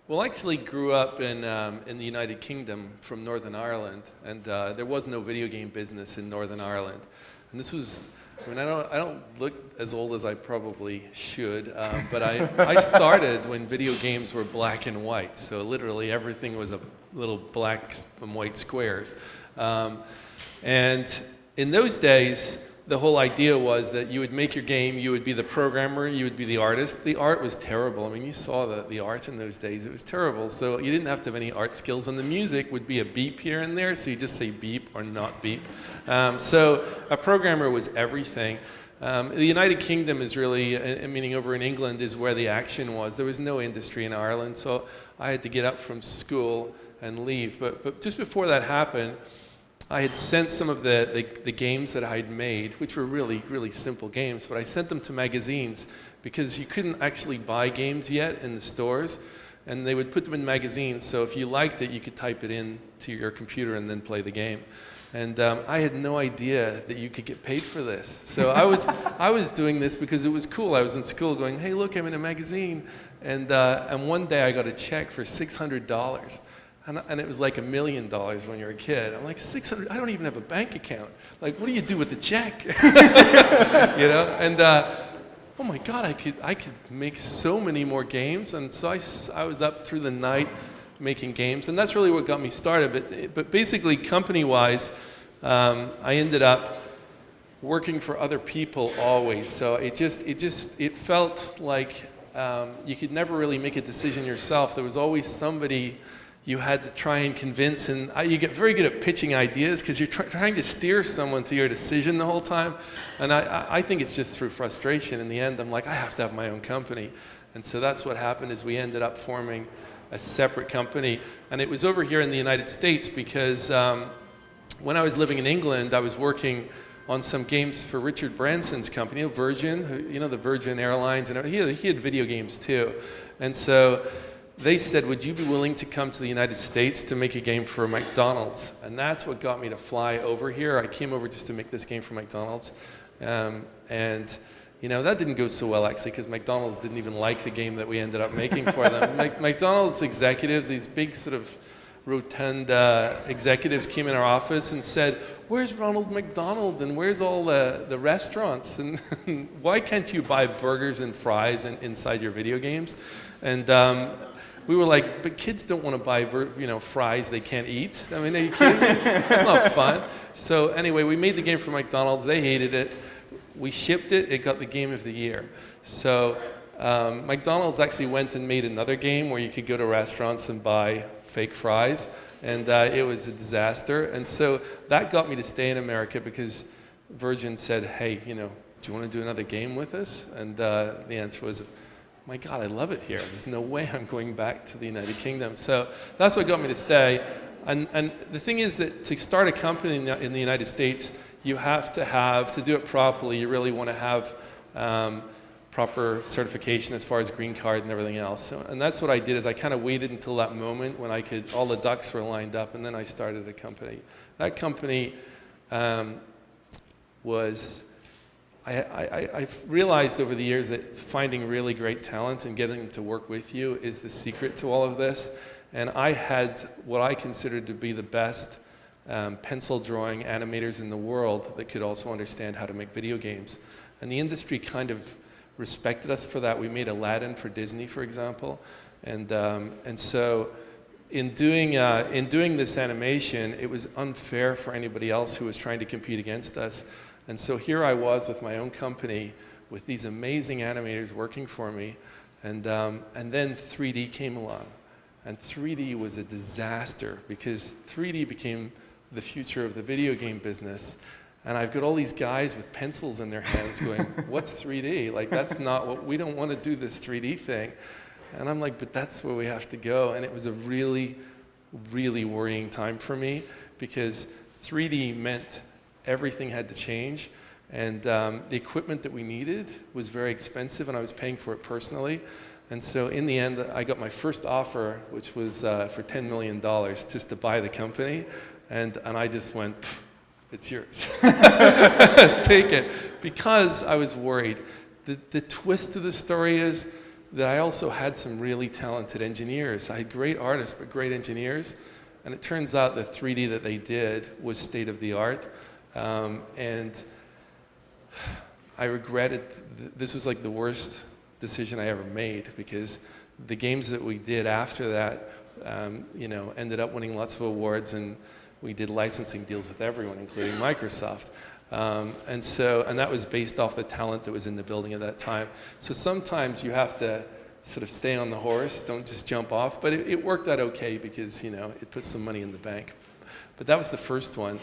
Well, I actually grew up in the United Kingdom from Northern Ireland, and there was no video game business in Northern Ireland. And this was, I mean, I don't look as old as I probably should, but I started when video games were black and white. So literally everything was a little black and white squares. And in those days, the whole idea was that you would make your game, you would be the programmer, you would be the artist. The art was terrible. I mean, you saw the art in those days. It was terrible. So you didn't have to have any art skills. And the music would be a beep here and there, so you just say beep or not beep. So a programmer was everything. The United Kingdom is really, meaning over in England, is where the action was. There was no industry in Ireland, so I had to get up from school and leave. But just before that happened, I had sent some of the games that I had made, which were really, really simple games, but I sent them to magazines because you couldn't actually buy games yet in the stores, and they would put them in magazines, so if you liked it, you could type it in to your computer and then play the game. And I had no idea that you could get paid for this. So I was doing this because it was cool. I was in school going, hey, look, I'm in a magazine. And one day I got a check for $600. And it was like $1 million when you're a kid. I'm like, 600, I don't even have a bank account. Like, what do you do with a check? You know? And oh my God, I could make so many more games. And so I was up through the night making games. And that's really what got me started. But basically, company-wise, I ended up working for other people always. So it felt like you could never really make a decision yourself. There was always somebody you had to try and convince, and you get very good at pitching ideas because you're trying to steer someone to your decision the whole time. And I think it's just through frustration. In the end, I'm like, I have to have my own company. And so that's what happened is we ended up forming a separate company. And it was over here in the United States because when I was living in England, I was working on some games for Richard Branson's company, Virgin, the Virgin Airlines, and he had video games too. And so they said, would you be willing to come to the United States to make a game for McDonald's? And that's what got me to fly over here. I came over just to make this game for McDonald's. And that didn't go so well, actually, because McDonald's didn't even like the game that we ended up making for them. McDonald's executives, these big sort of rotund executives came in our office and said, where's Ronald McDonald and where's all the restaurants? And why can't you buy burgers and fries inside your video games? And we were like, but kids don't want to buy fries they can't eat. I mean, are you kidding me? That's not fun. So anyway, we made the game for McDonald's. They hated it. We shipped it. It got the Game of the Year. So McDonald's actually went and made another game where you could go to restaurants and buy fake fries. And it was a disaster. And so that got me to stay in America because Virgin said, hey, do you want to do another game with us? And the answer was, my God, I love it here. There's no way I'm going back to the United Kingdom. So that's what got me to stay. And the thing is that to start a company in the United States, you have to do it properly, you really want to have proper certification as far as green card and everything else. So, and that's what I did is I kind of waited until that moment when all the ducks were lined up, and then I started a company. That company was... I've realized over the years that finding really great talent and getting them to work with you is the secret to all of this. And I had what I considered to be the best pencil drawing animators in the world that could also understand how to make video games. And the industry kind of respected us for that. We made Aladdin for Disney, for example. And so in doing this animation, it was unfair for anybody else who was trying to compete against us. And so here I was with my own company with these amazing animators working for me. And then 3D came along. And 3D was a disaster because 3D became the future of the video game business. And I've got all these guys with pencils in their hands going, what's 3D? Like, that's not what, we don't want to do this 3D thing. And I'm like, but that's where we have to go. And it was a really, really worrying time for me because 3D meant everything had to change, and the equipment that we needed was very expensive, and I was paying for it personally. And so in the end, I got my first offer, which was for $10 million just to buy the company, and I just went, it's yours. Take it. Because I was worried. The twist of the story is that I also had some really talented engineers. I had great artists, but great engineers. And it turns out the 3D that they did was state of the art. And I regretted, this was like the worst decision I ever made, because the games that we did after that, you know, ended up winning lots of awards, and we did licensing deals with everyone, including Microsoft. And that was based off the talent that was in the building at that time. So sometimes you have to sort of stay on the horse, don't just jump off. But it worked out okay, because, you know, it put some money in the bank. But that was the first one.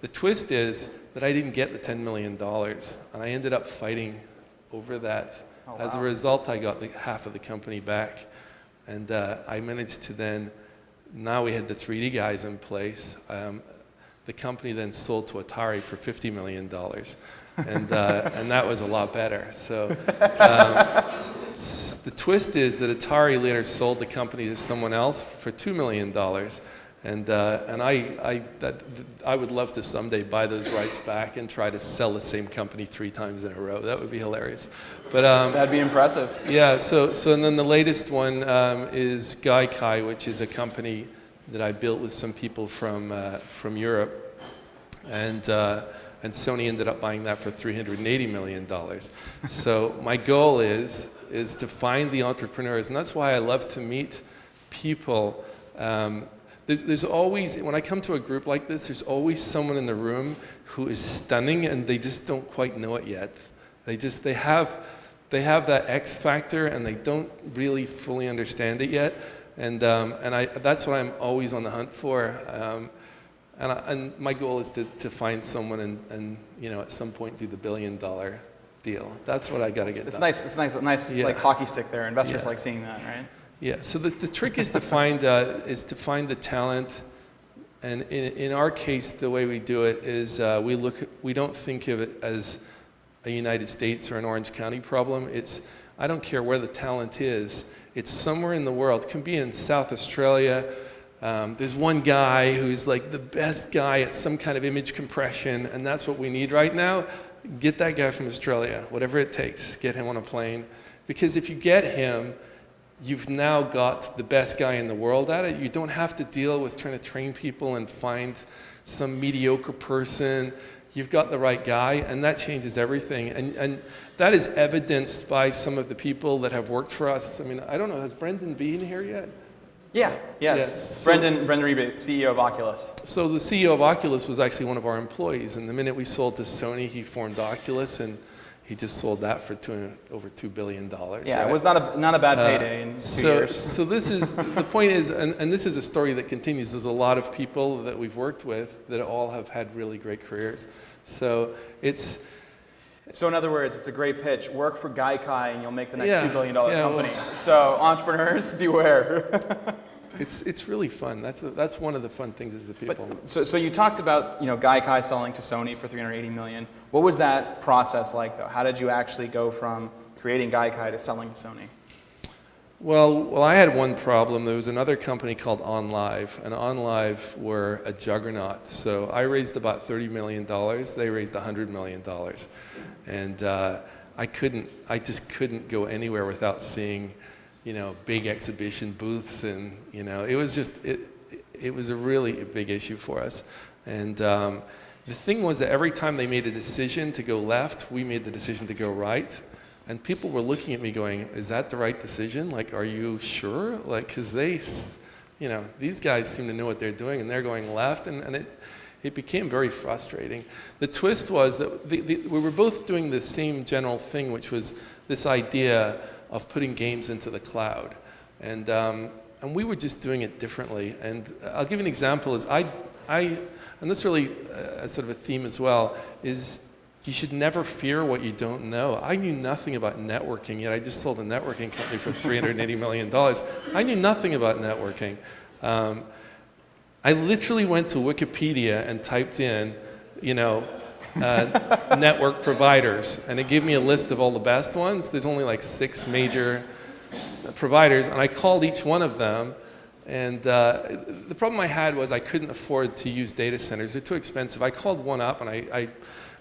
The twist is that I didn't get the $10 million, and I ended up fighting over that. Oh, wow. As a result, I got half of the company back. And I managed to then, now we had the 3D guys in place. The company then sold to Atari for $50 million. And that was a lot better. So the twist is that Atari later sold the company to someone else for $2 million. And I would love to someday buy those rights back and try to sell the same company 3 times in a row. That would be hilarious. But that'd be impressive. Yeah. So and then the latest one is Gaikai, which is a company that I built with some people from Europe, and Sony ended up buying that for $380 million. So my goal is to find the entrepreneurs, and that's why I love to meet people. There's always, when I come to a group like this, there's always someone in the room who is stunning, and they just don't quite know it yet. They have that X factor, and they don't really fully understand it yet. And that's what I'm always on the hunt for. And my goal is to find someone and you know, at some point do the $1 billion deal. That's what I got to get done. It's nice Yeah. like hockey stick there. Investors Yeah. like seeing that, right? Yeah. So the trick is to find the talent. And in our case, the way we do it is we don't think of it as a United States or an Orange County problem. I don't care where the talent is. It's somewhere in the world. It can be in South Australia. There's one guy who's like the best guy at some kind of image compression, and that's what we need right now. Get that guy from Australia, whatever it takes. Get him on a plane. Because if you get him, you've now got the best guy in the world at it. You don't have to deal with trying to train people and find some mediocre person. You've got the right guy, and that changes everything. And that is evidenced by some of the people that have worked for us. I mean, I don't know, has Brendan been here yet? Yeah, yes. Brendan Reebok, CEO of Oculus. So the CEO of Oculus was actually one of our employees, and the minute we sold to Sony, he formed Oculus, and he just sold that for over $2 billion. Yeah, right? It was not a bad payday in 2 years. So this is, the point is, and this is a story that continues, there's a lot of people that we've worked with that all have had really great careers. So So in other words, it's a great pitch. Work for Gaikai and you'll make the next $2 billion company. Well, so entrepreneurs, beware. It's really fun. That's one of the fun things is the people. But, so you talked about Gaikai selling to Sony for $380 million. What was that process like though? How did you actually go from creating Gaikai to selling to Sony? Well, I had one problem. There was another company called OnLive, and OnLive were a juggernaut. So I raised about $30 million. They raised $100 million. And I just couldn't go anywhere without seeing, big exhibition booths, and it was just it was a really big issue for us. And the thing was that every time they made a decision to go left, we made the decision to go right. And people were looking at me going, "Is that the right decision? Like, are you sure?" Like, because these guys seem to know what they're doing, and they're going left, and it became very frustrating. The twist was that we were both doing the same general thing, which was this idea of putting games into the cloud, and we were just doing it differently. And I'll give you an example. And this really sort of a theme as well is you should never fear what you don't know. I knew nothing about networking yet. I just sold a networking company for $380 million. I knew nothing about networking. I literally went to Wikipedia and typed in, network providers, and it gave me a list of all the best ones. There's only like 6 major providers, and I called each one of them. And the problem I had was I couldn't afford to use data centers. They're too expensive. I called one up, and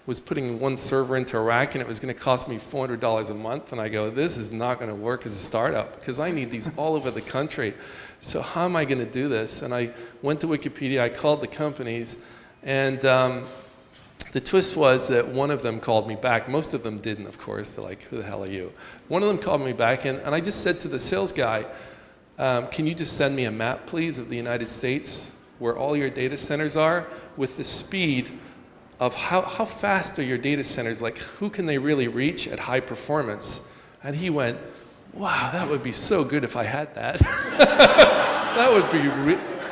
was putting one server into a rack and it was going to cost me $400 a month. And I go, this is not going to work as a startup because I need these all over the country. So how am I going to do this? And I went to Wikipedia, I called the companies, and the twist was that one of them called me back. Most of them didn't, of course. They're like, who the hell are you? One of them called me back, and I just said to the sales guy, can you just send me a map, please, of the United States where all your data centers are with the speed of how fast are your data centers, like who can they really reach at high performance? And he went, wow, that would be so good if I had that. That would be,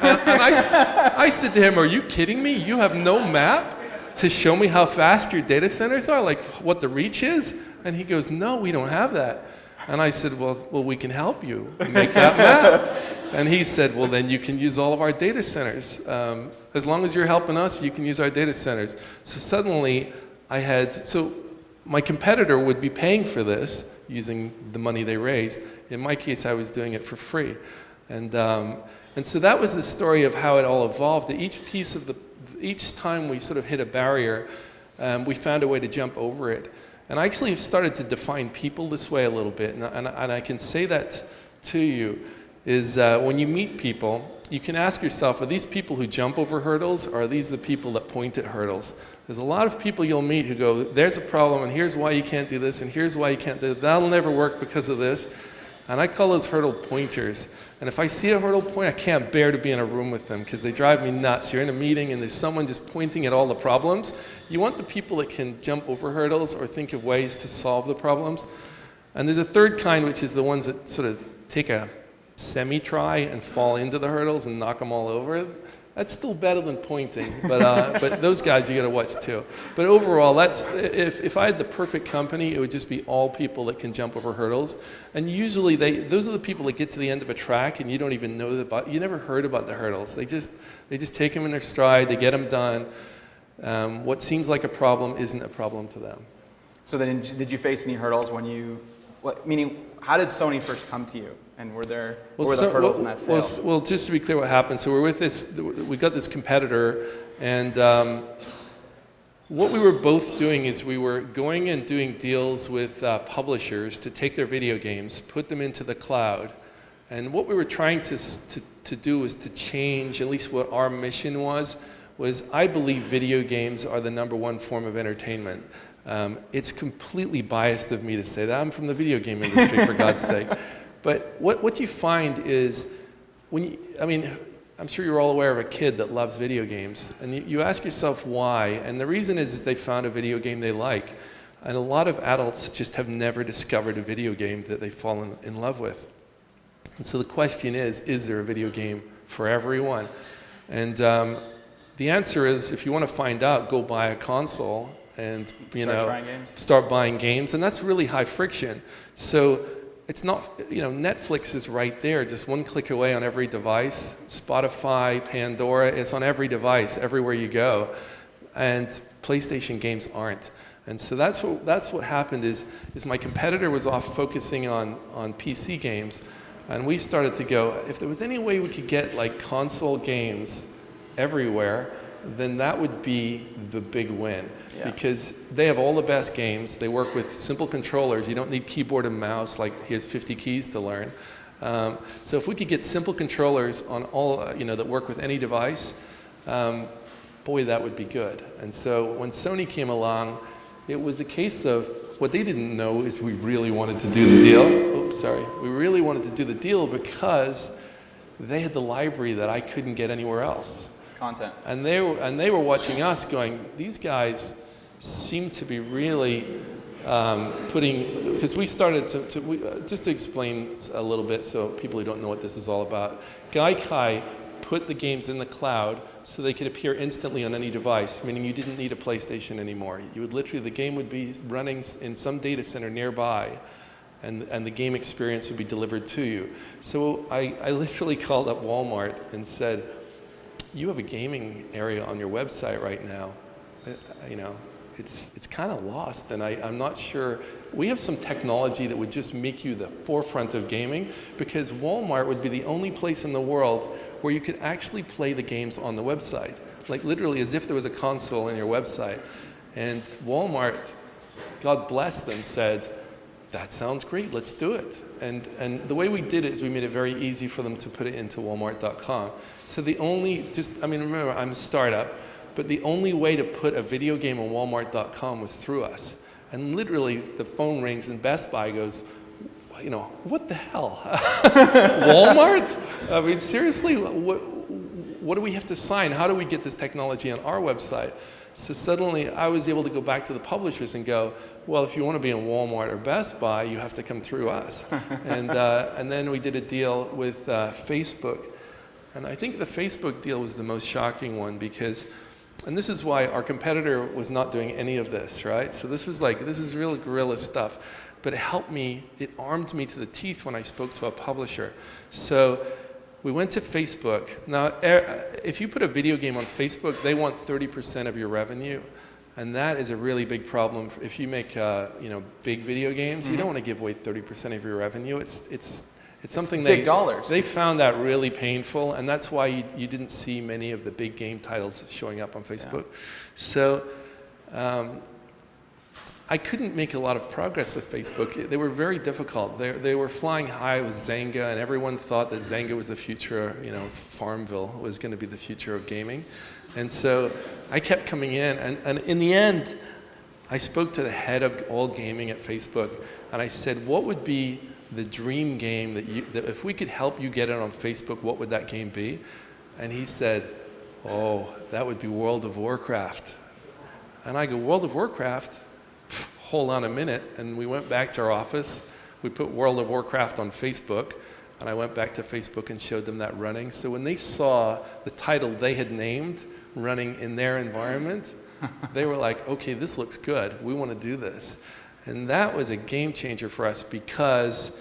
and I said to him, are you kidding me? You have no map to show me how fast your data centers are, like what the reach is? And he goes, no, we don't have that. And I said, well, we can help you make that map. And he said, well, then you can use all of our data centers. As long as you're helping us, you can use our data centers. So suddenly so my competitor would be paying for this using the money they raised. In my case, I was doing it for free. And so that was the story of how it all evolved. Each time we sort of hit a barrier, we found a way to jump over it. And I actually have started to define people this way a little bit. And I can say that to you. Is when you meet people, you can ask yourself, are these people who jump over hurdles, or are these the people that point at hurdles? There's a lot of people you'll meet who go, there's a problem, and here's why you can't do this, and here's why you can't do that. That'll never work because of this. And I call those hurdle pointers. And if I see a hurdle point, I can't bear to be in a room with them because they drive me nuts. You're in a meeting and there's someone just pointing at all the problems. You want the people that can jump over hurdles or think of ways to solve the problems. And there's a third kind, which is the ones that sort of take a semi-try and fall into the hurdles and knock them all over. That's still better than pointing, but those guys you got to watch too. But overall, if I had the perfect company, it would just be all people that can jump over hurdles. And usually those are the people that get to the end of a track and you don't even know you never heard about the hurdles. They just take them in their stride, they get them done. What seems like a problem isn't a problem to them. So then, did you face any hurdles when meaning, how did Sony first come to you? And were the hurdles in that sale? Well, just to be clear what happened, so we got this competitor, and what we were both doing is we were going and doing deals with publishers to take their video games, put them into the cloud. And what we were trying to do was to change, at least what our mission was I believe video games are the #1 form of entertainment. It's completely biased of me to say that. I'm from the video game industry, for God's sake. But what you find is, I'm sure you're all aware of a kid that loves video games. And you ask yourself why. And the reason is they found a video game they like. And a lot of adults just have never discovered a video game that they've fallen in love with. And so the question is there a video game for everyone? And the answer is, if you want to find out, go buy a console and start buying games. And that's really high friction. So it's not, Netflix is right there, just one click away on every device. Spotify, Pandora, it's on every device, everywhere you go. And PlayStation games aren't. And so that's what happened is my competitor was off focusing on PC games. And we started to go, if there was any way we could get like console games everywhere, then that would be the big win. Yeah. Because they have all the best games. They work with simple controllers. You don't need keyboard and mouse, like here's 50 keys to learn. So if we could get simple controllers on all, that work with any device, boy, that would be good. And so when Sony came along, it was a case of, what they didn't know is we really wanted to do the deal. We really wanted to do the deal because they had the library that I couldn't get anywhere else. Content. And they were watching us going, these guys seem to be really because we started just to explain a little bit so people who don't know what this is all about. Gaikai put the games in the cloud so they could appear instantly on any device, meaning you didn't need a PlayStation anymore. You would the game would be running in some data center nearby, and the game experience would be delivered to you. So I literally called up Walmart and said, you have a gaming area on your website right now. It's kind of lost, and I'm not sure. We have some technology that would just make you the forefront of gaming, because Walmart would be the only place in the world where you could actually play the games on the website, like literally as if there was a console in your website. And Walmart, God bless them, said, that sounds great, let's do it. And the way we did it is we made it very easy for them to put it into Walmart.com. So remember, I'm a startup, but the only way to put a video game on Walmart.com was through us. And literally, the phone rings and Best Buy goes, what the hell? Walmart? I mean, seriously, what do we have to sign? How do we get this technology on our website? So suddenly, I was able to go back to the publishers and go, well, if you want to be in Walmart or Best Buy, you have to come through us. And then we did a deal with Facebook. And I think the Facebook deal was the most shocking one because, and this is why our competitor was not doing any of this, right? So this is real guerrilla stuff. But it helped me, it armed me to the teeth when I spoke to a publisher. So we went to Facebook. Now, if you put a video game on Facebook, they want 30% of your revenue. And that is a really big problem. If you make big video games, you don't want to give away 30% of your revenue. It's something big dollars. They found that really painful, and that's why you didn't see many of the big game titles showing up on Facebook. Yeah. So I couldn't make a lot of progress with Facebook. They were very difficult. They were flying high with Zynga, and everyone thought that Zynga was the future, Farmville was going to be the future of gaming. And so I kept coming in, and in the end, I spoke to the head of all gaming at Facebook, and I said, what would be the dream game that if we could help you get it on Facebook, what would that game be? And he said, oh, that would be World of Warcraft. And I go, World of Warcraft? Hold on a minute. And we went back to our office. We put World of Warcraft on Facebook, and I went back to Facebook and showed them that running. So when they saw the title they had named running in their environment, they were like, okay, this looks good. We want to do this. And that was a game changer for us because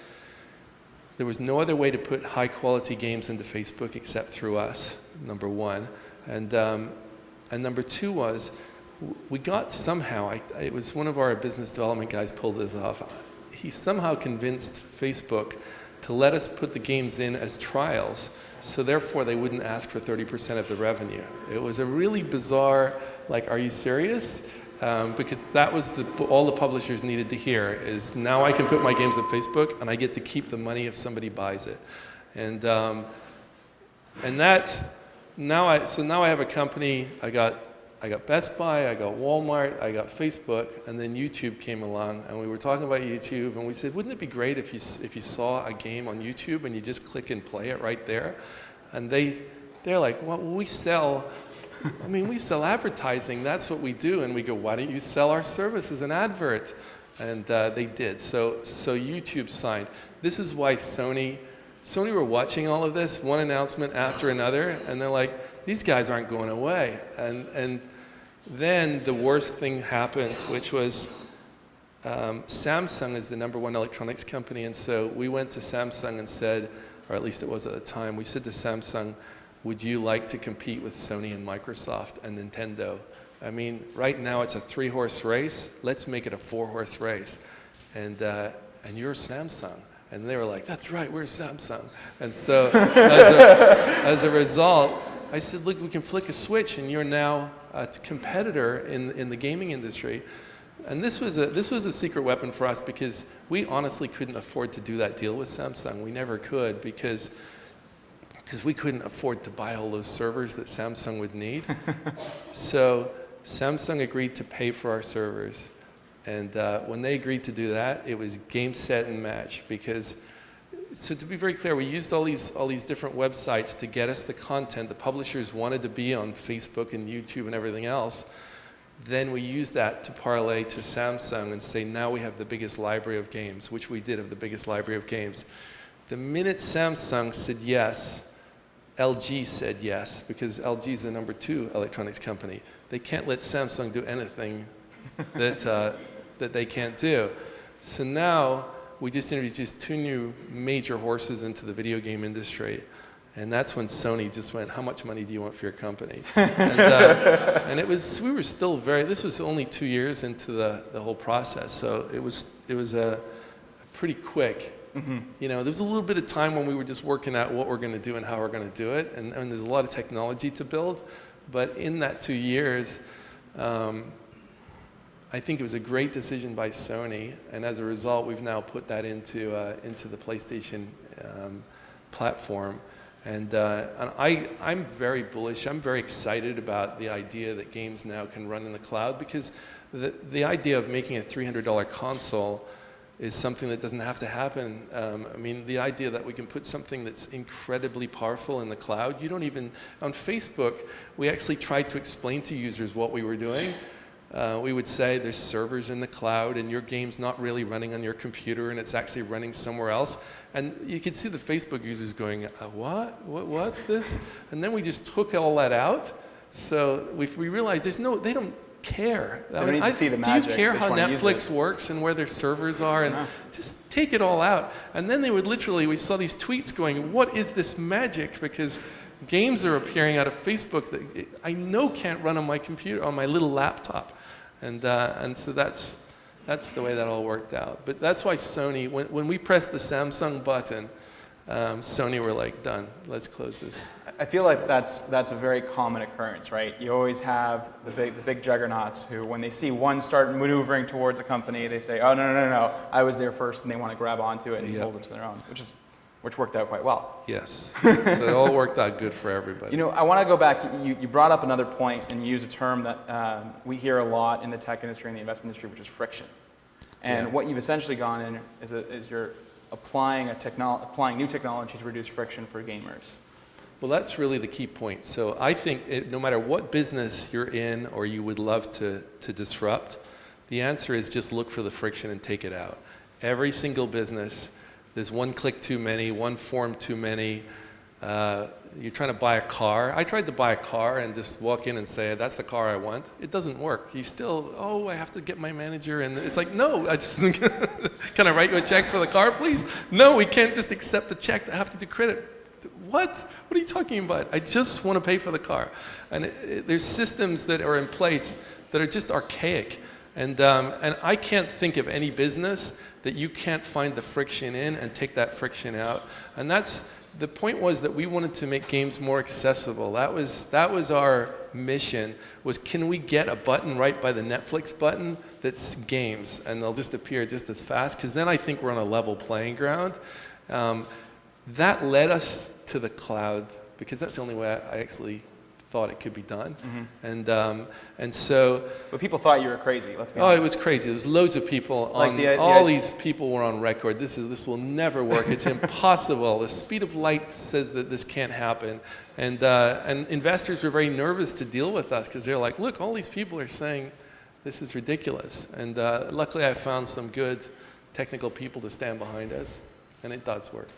there was no other way to put high quality games into Facebook except through us, number one. And number two was, we got somehow, it was one of our business development guys pulled this off. He somehow convinced Facebook to let us put the games in as trials, so therefore they wouldn't ask for 30% of the revenue. It was a really bizarre, like, are you serious? Because that was all the publishers needed to hear is now I can put my games on Facebook and I get to keep the money if somebody buys it. And that, now I have a company. I got Best Buy, I got Walmart, I got Facebook, and then YouTube came along, and we were talking about YouTube, and we said, wouldn't it be great if you saw a game on YouTube and you just click and play it right there? And they're like, well, we sell advertising, that's what we do. And we go, why don't you sell our service as an advert? And they did. So YouTube signed. This is why Sony were watching all of this, one announcement after another, and they're like, these guys aren't going away. And then the worst thing happened, which was Samsung is the #1 electronics company, and so we went to Samsung and said, or at least it was at the time, we said to Samsung, would you like to compete with Sony and Microsoft and Nintendo? I mean, right now it's a 3-horse race. Let's make it a 4-horse race. And you're Samsung. And they were like, that's right, we're Samsung. And so as a result, I said, look, we can flick a switch and you're now a competitor in the gaming industry. And this was a secret weapon for us because we honestly couldn't afford to do that deal with Samsung. We never could because we couldn't afford to buy all those servers that Samsung would need. So Samsung agreed to pay for our servers. And when they agreed to do that, it was game, set, and match. Because, so to be very clear, we used all these different websites to get us the content. The publishers wanted to be on Facebook and YouTube and everything else. Then we used that to parlay to Samsung and say, now we have the biggest library of games, which we did have the biggest library of games. The minute Samsung said yes, LG said yes, because LG is the #2 electronics company. They can't let Samsung do anything that they can't do. So now we just introduced 2 new major horses into the video game industry. And that's when Sony just went, how much money do you want for your company? And we were still this was only 2 years into the whole process. So it was a pretty quick. Mm-hmm. There was a little bit of time when we were just working out what we're going to do and how we're going to do it, and there's a lot of technology to build. But in that 2 years, I think it was a great decision by Sony, and as a result, we've now put that into the PlayStation platform. And I'm very bullish. I'm very excited about the idea that games now can run in the cloud, because the idea of making a $300 console is something that doesn't have to happen. I mean, the idea that we can put something that's incredibly powerful in the cloud, you don't even, on Facebook, we actually tried to explain to users what we were doing. We would say there's servers in the cloud and your game's not really running on your computer and it's actually running somewhere else. And you could see the Facebook users going, what's this? And then we just took all that out. So we realized they don't care. They don't need to see the magic. Do you care how Netflix works and where their servers are? And just take it all out. And then they would literally, we saw these tweets going, what is this magic? Because games are appearing out of Facebook that I know can't run on my computer, on my little laptop. And so that's the way that all worked out. But that's why Sony, when we pressed the Samsung button, Sony were like, done, let's close this. I feel like that's a very common occurrence, right? You always have the big juggernauts who, when they see one start maneuvering towards a company, they say, oh, no, I was there first, and they want to grab onto it and hold it to their own, which worked out quite well. Yes, so it all worked out good for everybody. You know, I want to go back, you brought up another point and you used a term that we hear a lot in the tech industry and the investment industry, which is friction. And what you've essentially gone in is you're applying new technology to reduce friction for gamers. Well, that's really the key point. So I think no matter what business you're in or you would love to disrupt, the answer is just look for the friction and take it out. Every single business, there's one click too many, one form too many. You're trying to buy a car. I tried to buy a car and just walk in and say, that's the car I want. It doesn't work. You still, I have to get my manager. And it's like, no, can I write you a check for the car, please? No, we can't just accept the check. I have to do credit. What are you talking about? I just want to pay for the car. And there's systems that are in place that are just archaic. And I can't think of any business that you can't find the friction in and take that friction out. And the point was that we wanted to make games more accessible. That was our mission, was can we get a button right by the Netflix button that's games, and they'll just appear just as fast, because then I think we're on a level playing ground. That led us to the cloud, because that's the only way I actually thought it could be done. Mm-hmm. And so... But people thought you were crazy, let's be honest. Oh, it was crazy. There's loads of people all these people were on record. This will never work. It's impossible. The speed of light says that this can't happen. And investors were very nervous to deal with us, because they're like, look, all these people are saying this is ridiculous. And luckily I found some good technical people to stand behind us, and it does work.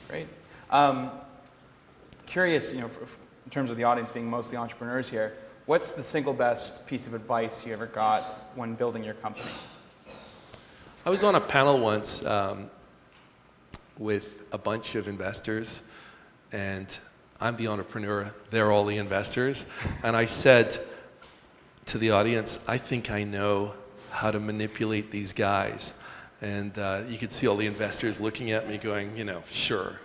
Great. Curious, in terms of the audience being mostly entrepreneurs here, what's the single best piece of advice you ever got when building your company? I was on a panel once with a bunch of investors, and I'm the entrepreneur, they're all the investors, and I said to the audience, I think I know how to manipulate these guys. And you could see all the investors looking at me going, sure.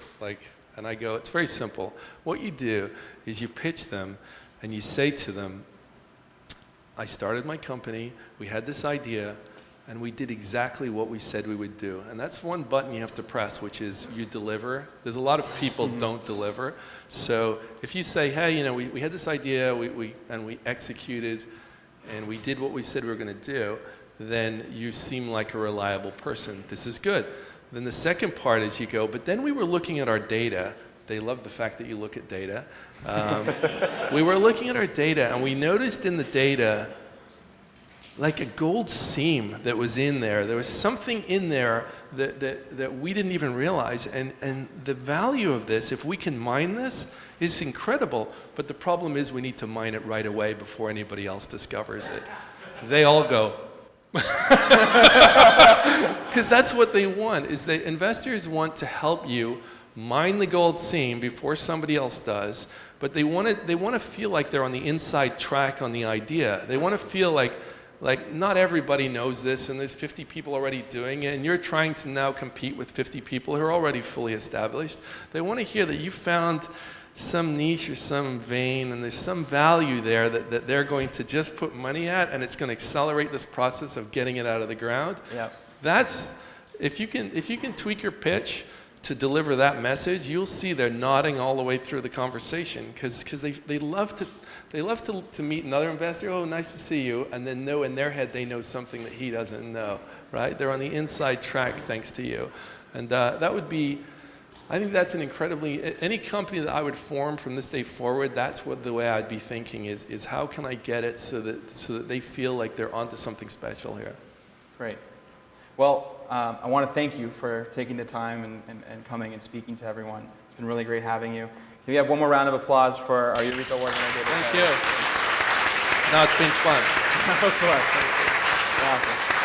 And I go, it's very simple. What you do is you pitch them and you say to them, I started my company, we had this idea, and we did exactly what we said we would do. And that's one button you have to press, which is you deliver. There's a lot of people don't deliver. So if you say, hey, we had this idea, we executed, and we did what we said we were going to do, then you seem like a reliable person. This is good. Then the second part is you go, but then we were looking at our data. They love the fact that you look at data. We were looking at our data, and we noticed in the data like a gold seam that was in there. There was something in there that we didn't even realize. And the value of this, if we can mine this, is incredible. But the problem is we need to mine it right away before anybody else discovers it. They all go, because that's what they want, is that investors want to help you mine the gold seam before somebody else does, but they want to feel like they're on the inside track on the idea. They want to feel like like, not everybody knows this, and there's 50 people already doing it, and you're trying to now compete with 50 people who are already fully established. They want to hear that you found some niche or some vein, and there's some value there that they're going to just put money at, and it's going to accelerate this process of getting it out of the ground. Yeah. That's, if you can tweak your pitch to deliver that message, you'll see they're nodding all the way through the conversation, because they love to meet another investor. Oh, nice to see you, and then know in their head they know something that he doesn't know, right? They're on the inside track thanks to you, and that would be. I think that's an incredibly, any company that I would form from this day forward, that's what the way I'd be thinking is how can I get it so that they feel like they're onto something special here. Great. Well, I want to thank you for taking the time and coming and speaking to everyone. It's been really great having you. Can we have one more round of applause for our Eureka Award winner? Thank you. No, it's been fun. That was fun. Awesome.